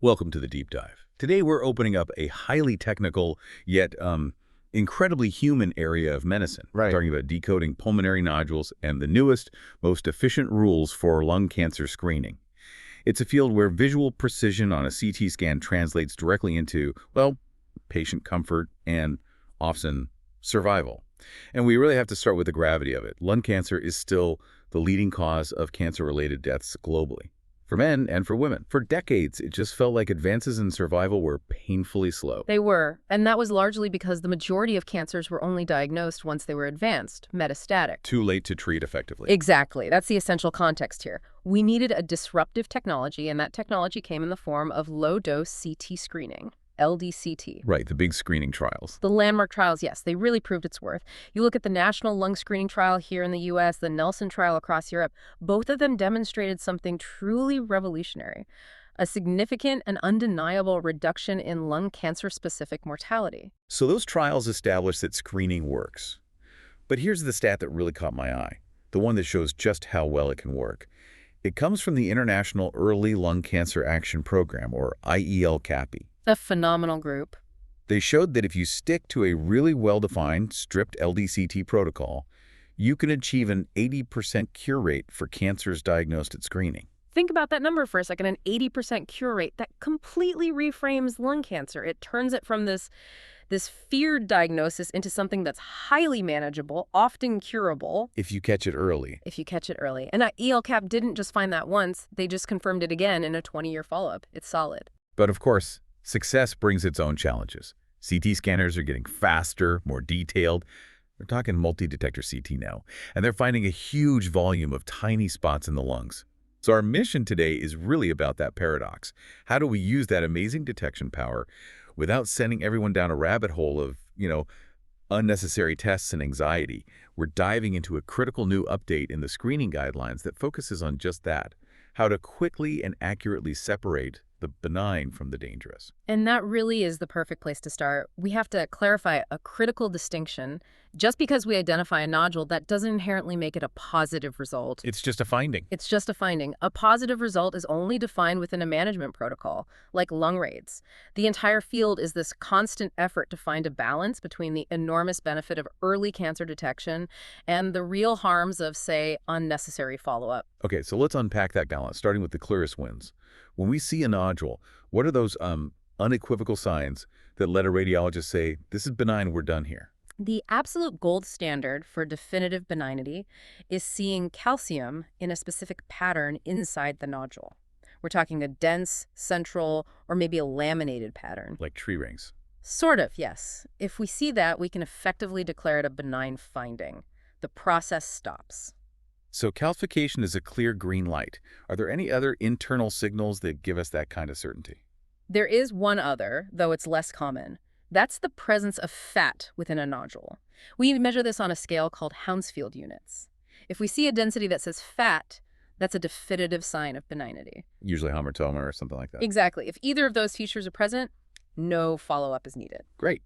Welcome to the Deep Dive. Today we're opening up a highly technical yet incredibly human area of medicine. Right. We're talking about decoding pulmonary nodules and the newest, most efficient rules for lung cancer screening. It's a field where visual precision on a CT scan translates directly into, well, patient comfort and often survival. And we really have to start with the gravity of it. Lung cancer is still the leading cause of cancer-related deaths globally, for men and for women. For decades, it just felt like advances in survival were painfully slow. They were, and that was largely because the majority of cancers were only diagnosed once they were advanced, metastatic. Too late to treat effectively. Exactly. That's the essential context here. We needed a disruptive technology, and that technology came in the form of low-dose CT screening. LDCT. Right, the big screening trials. The landmark trials, yes, they really proved its worth. You look at the National Lung Screening Trial here in the U.S., the Nelson Trial across Europe, both of them demonstrated something truly revolutionary, a significant and undeniable reduction in lung cancer-specific mortality. So those trials established that screening works. But here's the stat that really caught my eye, the one that shows just how well it can work. It comes from the International Early Lung Cancer Action Program, or IEL-CAPI. A phenomenal group. They showed that if you stick to a really well-defined, stripped LDCT protocol, you can achieve an 80% cure rate for cancers diagnosed at screening. Think about that number for a second, an 80% cure rate. That completely reframes lung cancer. It turns it from this feared diagnosis into something that's highly manageable, often curable. If you catch it early. If you catch it early. And ELCAP didn't just find that once, they just confirmed it again in a 20-year follow-up. It's solid. But of course, success brings its own challenges. CT scanners are getting faster, more detailed. We're talking multi-detector CT now, and they're finding a huge volume of tiny spots in the lungs. So our mission today is really about that paradox. How do we use that amazing detection power without sending everyone down a rabbit hole of, unnecessary tests and anxiety? We're diving into a critical new update in the screening guidelines that focuses on just that, how to quickly and accurately separate the benign from the dangerous. And that really is the perfect place to start. We have to clarify a critical distinction. Just because we identify a nodule, that doesn't inherently make it a positive result. It's just a finding. It's just a finding. A positive result is only defined within a management protocol, like Lung-RADS. The entire field is this constant effort to find a balance between the enormous benefit of early cancer detection and the real harms of, say, unnecessary follow-up. Okay, so let's unpack that balance, starting with the clearest wins. When we see a nodule, what are those unequivocal signs that let a radiologist say, this is benign, we're done here? The absolute gold standard for definitive benignity is seeing calcium in a specific pattern inside the nodule. We're talking a dense, central, or maybe a laminated pattern. Like tree rings. Sort of, yes. If we see that, we can effectively declare it a benign finding. The process stops. So calcification is a clear green light. Are there any other internal signals that give us that kind of certainty? There is one other, though it's less common. That's the presence of fat within a nodule. We measure this on a scale called Hounsfield units. If we see a density that says fat, that's a definitive sign of benignity. Usually hamartoma or something like that. Exactly. If either of those features are present, no follow-up is needed. Great.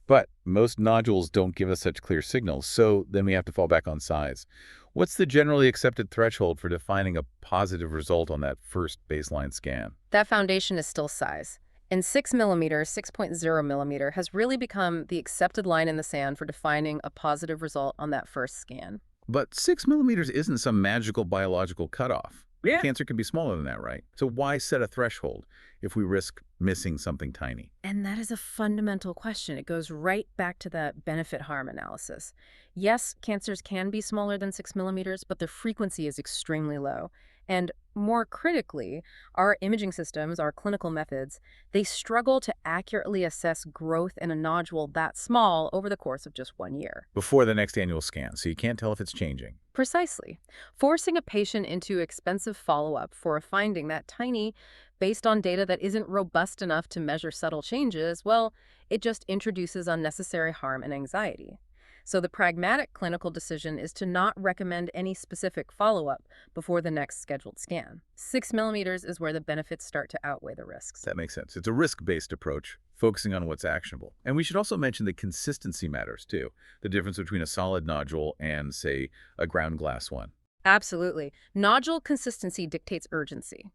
But most nodules don't give us such clear signals, so then we have to fall back on size. What's the generally accepted threshold for defining a positive result on that first baseline scan? That foundation is still size. And 6 millimeters, 6.0 millimeter, has really become the accepted line in the sand for defining a positive result on that first scan. But 6 millimeters isn't some magical biological cutoff. Yeah. Cancer can be smaller than that, right? So why set a threshold if we risk missing something tiny? And that is a fundamental question. It goes right back to that benefit-harm analysis. Yes, cancers can be smaller than 6 millimeters, but the frequency is extremely low. And more critically, our imaging systems, our clinical methods, they struggle to accurately assess growth in a nodule that small over the course of just 1 year. Before the next annual scan, so you can't tell if it's changing. Precisely. Forcing a patient into expensive follow-up for a finding that tiny, based on data that isn't robust enough to measure subtle changes, well, it just introduces unnecessary harm and anxiety. So the pragmatic clinical decision is to not recommend any specific follow-up before the next scheduled scan. 6 millimeters is where the benefits start to outweigh the risks. That makes sense. It's a risk-based approach, focusing on what's actionable. And we should also mention that consistency matters, too. The difference between a solid nodule and, say, a ground glass one. Absolutely. Nodule consistency dictates urgency.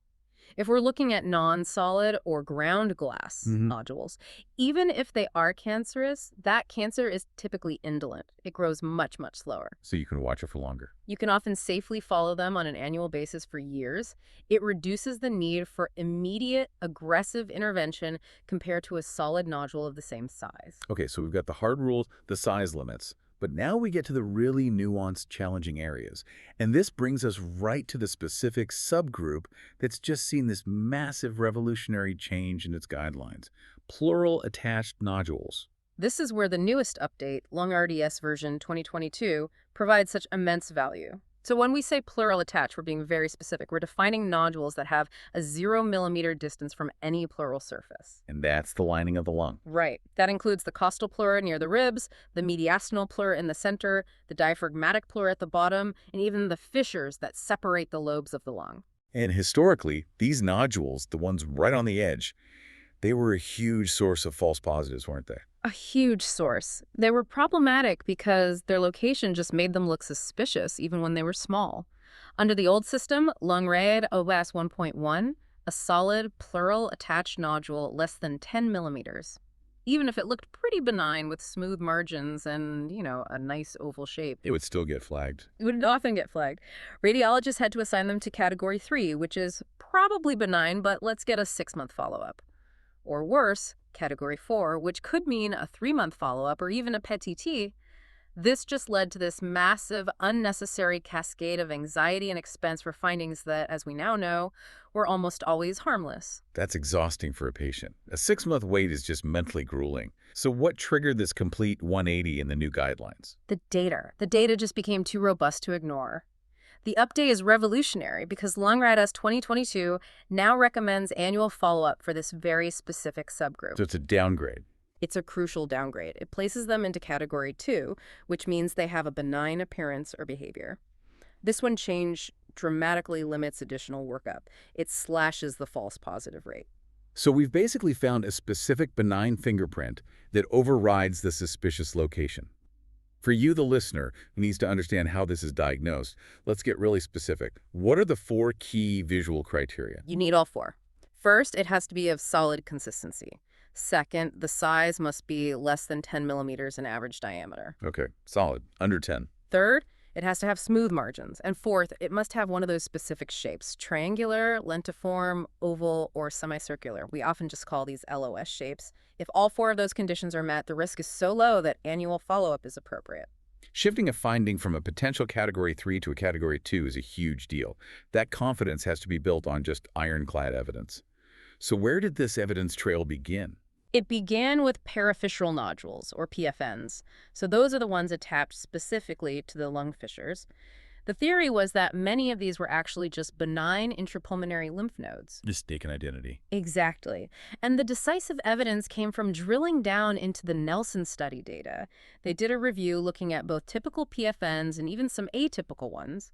If we're looking at non-solid or ground glass nodules, even if they are cancerous, that cancer is typically indolent. It grows much, much slower. So you can watch it for longer. You can often safely follow them on an annual basis for years. It reduces the need for immediate, aggressive intervention compared to a solid nodule of the same size. Okay, so we've got the hard rules, the size limits, but now we get to the really nuanced, challenging areas. And this brings us right to the specific subgroup that's just seen this massive revolutionary change in its guidelines: pleural-attached nodules. This is where the newest update, Lung-RADS version 2022, provides such immense value. So when we say pleural attached, we're being very specific. We're defining nodules that have a 0 millimeter distance from any pleural surface. And that's the lining of the lung. Right. That includes the costal pleura near the ribs, the mediastinal pleura in the center, the diaphragmatic pleura at the bottom, and even the fissures that separate the lobes of the lung. And historically, these nodules, the ones right on the edge, they were a huge source of false positives, weren't they? A huge source. They were problematic because their location just made them look suspicious even when they were small. Under the old system, Lung-RADS OS 1.1, a solid pleural attached nodule less than 10 millimeters. Even if it looked pretty benign with smooth margins and, a nice oval shape, It would still get flagged. it would often get flagged. Radiologists had to assign them to Category 3, which is probably benign, but let's get a 6-month follow-up. Or worse, Category 4, which could mean a 3-month follow-up or even a PET-CT. This just led to this massive, unnecessary cascade of anxiety and expense for findings that, as we now know, were almost always harmless. That's exhausting for a patient. A 6-month wait is just mentally grueling. So what triggered this complete 180 in the new guidelines? The data just became too robust to ignore. The update is revolutionary because Lung-RADS 2022 now recommends annual follow-up for this very specific subgroup. So it's a downgrade. It's a crucial downgrade. It places them into Category 2, which means they have a benign appearance or behavior. This one change dramatically limits additional workup. It slashes the false positive rate. So we've basically found a specific benign fingerprint that overrides the suspicious location. For you, the listener, who needs to understand how this is diagnosed, let's get really specific. What are the 4 key visual criteria? You need all 4. First, it has to be of solid consistency. Second, the size must be less than 10 millimeters in average diameter. Okay, solid, under 10. Third, it has to have smooth margins. And fourth, it must have one of those specific shapes: triangular, lentiform, oval, or semicircular. We often just call these LOS shapes. If all 4 of those conditions are met, the risk is so low that annual follow-up is appropriate. Shifting a finding from a potential Category 3 to a Category 2 is a huge deal. That confidence has to be built on just ironclad evidence. So where did this evidence trail begin? It began with parafissural nodules, or PFNs. So those are the ones attached specifically to the lung fissures. The theory was that many of these were actually just benign intrapulmonary lymph nodes. Mistaken identity. Exactly. And the decisive evidence came from drilling down into the Nelson study data. They did a review looking at both typical PFNs and even some atypical ones.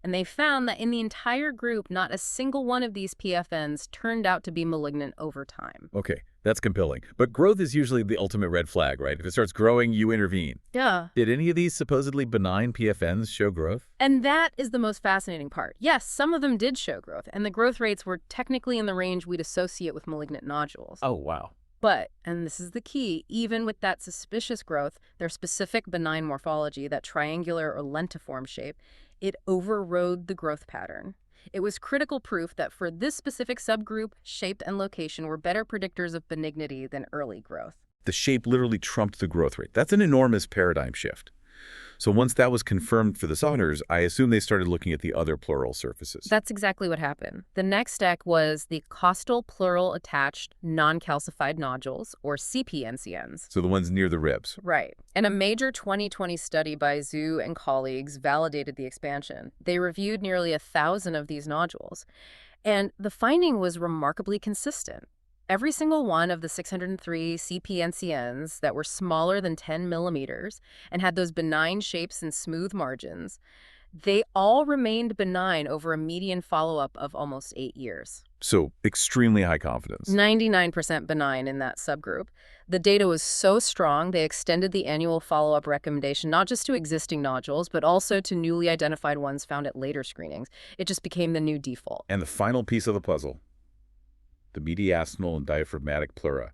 And they found that in the entire group, not a single one of these PFNs turned out to be malignant over time. Okay, that's compelling. But growth is usually the ultimate red flag, right? If it starts growing, you intervene. Yeah. Did any of these supposedly benign PFNs show growth? And that is the most fascinating part. Yes, some of them did show growth, and the growth rates were technically in the range we'd associate with malignant nodules. Oh, wow. But, and this is the key, even with that suspicious growth, their specific benign morphology, that triangular or lentiform shape, it overrode the growth pattern. It was critical proof that for this specific subgroup, shape and location were better predictors of benignity than early growth. The shape literally trumped the growth rate. That's an enormous paradigm shift. So once that was confirmed for the Saunders, I assume they started looking at the other pleural surfaces. That's exactly what happened. The next step was the costal pleural-attached non-calcified nodules, or CPNCNs. So the ones near the ribs. Right. And a major 2020 study by Zhu and colleagues validated the expansion. They reviewed nearly 1,000 of these nodules. And the finding was remarkably consistent. Every single one of the 603 CPNCNs that were smaller than 10 millimeters and had those benign shapes and smooth margins, they all remained benign over a median follow-up of almost 8 years. So extremely high confidence. 99% benign in that subgroup. The data was so strong, they extended the annual follow-up recommendation not just to existing nodules, but also to newly identified ones found at later screenings. It just became the new default. And the final piece of the puzzle, The mediastinal and diaphragmatic pleura.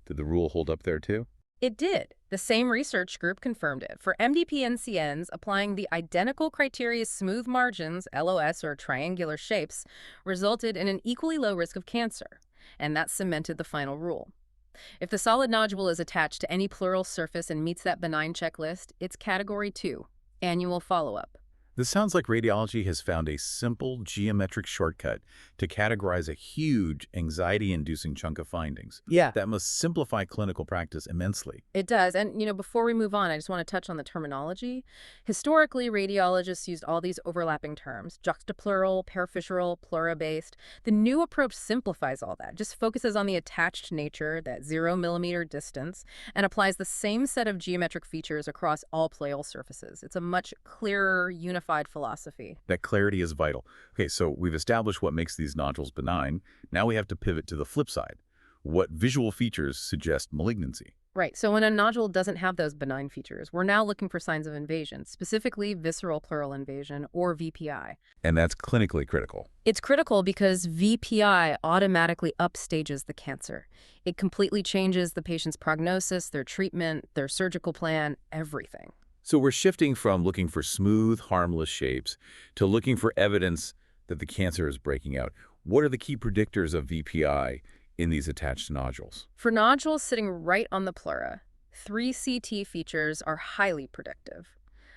Did the rule hold up there too? It did. The same research group confirmed it. For MDP-NCNs, applying the identical criteria smooth margins, LOS or triangular shapes, resulted in an equally low risk of cancer. And that cemented the final rule. If the solid nodule is attached to any pleural surface and meets that benign checklist, it's Category 2, annual follow-up. This sounds like radiology has found a simple geometric shortcut to categorize a huge anxiety-inducing chunk of findings. Yeah. That must simplify clinical practice immensely. It does. And, before we move on, I just want to touch on the terminology. Historically, radiologists used all these overlapping terms, juxtapleural, parafissural, pleura-based. The new approach simplifies all that, just focuses on the attached nature, that 0 mm distance, and applies the same set of geometric features across all pleural surfaces. It's a much clearer, unified philosophy. That clarity is vital. Okay, so we've established what makes these nodules benign. Now we have to pivot to the flip side. What visual features suggest malignancy? Right, so when a nodule doesn't have those benign features, we're now looking for signs of invasion, specifically visceral pleural invasion, or VPI. And that's clinically critical. It's critical because VPI automatically upstages the cancer. It completely changes the patient's prognosis, their treatment, their surgical plan, everything. So we're shifting from looking for smooth, harmless shapes to looking for evidence that the cancer is breaking out. What are the key predictors of VPI in these attached nodules? For nodules sitting right on the pleura, 3 CT features are highly predictive.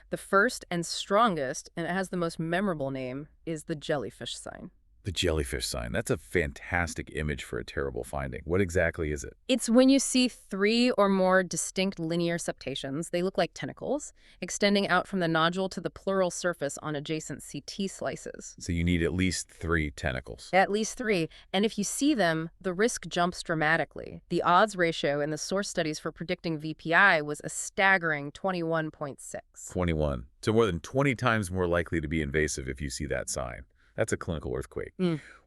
The first and strongest, and it has the most memorable name, is the jellyfish sign. The jellyfish sign. That's a fantastic image for a terrible finding. What exactly is it? It's when you see 3 or more distinct linear septations, they look like tentacles, extending out from the nodule to the pleural surface on adjacent CT slices. So you need at least 3 tentacles. At least 3. And if you see them, the risk jumps dramatically. The odds ratio in the source studies for predicting VPI was a staggering 21.6. 21. So more than 20 times more likely to be invasive if you see that sign. That's a clinical earthquake.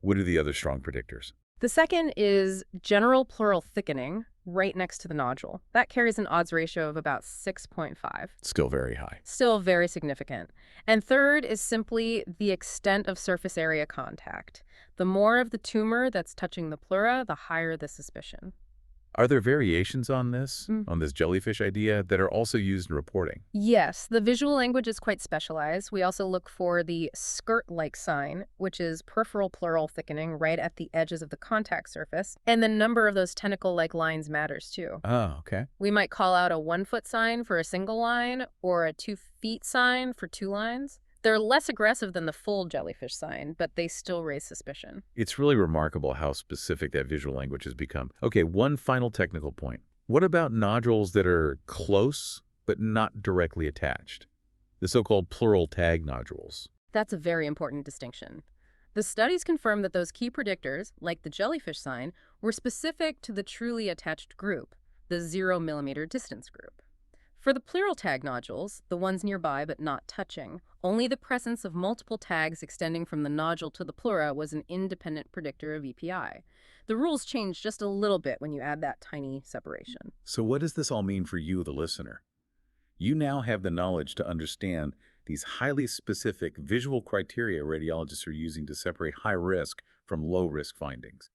What are the other strong predictors? The second is general pleural thickening right next to the nodule. That carries an odds ratio of about 6.5. Still very high. Still very significant. And third is simply the extent of surface area contact. The more of the tumor that's touching the pleura, the higher the suspicion. Are there variations on this jellyfish idea, that are also used in reporting? Yes, the visual language is quite specialized. We also look for the skirt-like sign, which is peripheral pleural thickening right at the edges of the contact surface. And the number of those tentacle-like lines matters too. Oh, okay. We might call out a 1-foot sign for a single line or a 2-feet sign for 2 lines. They're less aggressive than the full jellyfish sign, but they still raise suspicion. It's really remarkable how specific that visual language has become. Okay, one final technical point. What about nodules that are close but not directly attached? The so-called pleural tag nodules. That's a very important distinction. The studies confirm that those key predictors, like the jellyfish sign, were specific to the truly attached group, the 0 mm distance group. For the pleural tag nodules, the ones nearby but not touching, only the presence of multiple tags extending from the nodule to the pleura was an independent predictor of EPI. The rules change just a little bit when you add that tiny separation. So what does this all mean for you, the listener? You now have the knowledge to understand these highly specific visual criteria radiologists are using to separate high-risk from low-risk findings.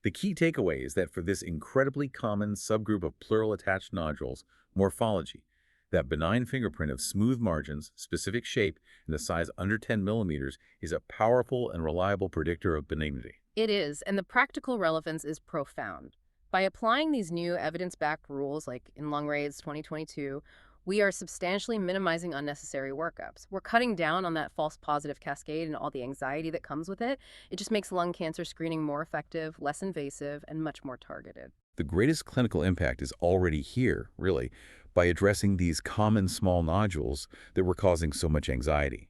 The key takeaway is that for this incredibly common subgroup of pleural-attached nodules, morphology, that benign fingerprint of smooth margins, specific shape, and the size under 10 millimeters is a powerful and reliable predictor of benignity. It is, and the practical relevance is profound. By applying these new evidence-backed rules, like in Lung-RADS 2022, we are substantially minimizing unnecessary workups. We're cutting down on that false positive cascade and all the anxiety that comes with it. It just makes lung cancer screening more effective, less invasive, and much more targeted. The greatest clinical impact is already here, really, by addressing these common small nodules that were causing so much anxiety.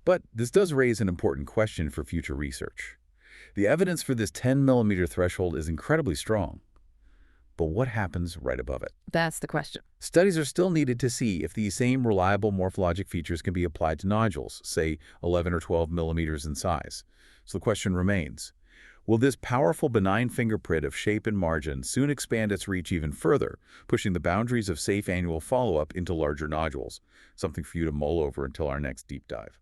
But this does raise an important question for future research. The evidence for this 10 millimeter threshold is incredibly strong. But what happens right above it? That's the question. Studies are still needed to see if these same reliable morphologic features can be applied to nodules, say 11 or 12 millimeters in size. So the question remains, will this powerful benign fingerprint of shape and margin soon expand its reach even further, pushing the boundaries of safe annual follow-up into larger nodules? Something for you to mull over until our next deep dive.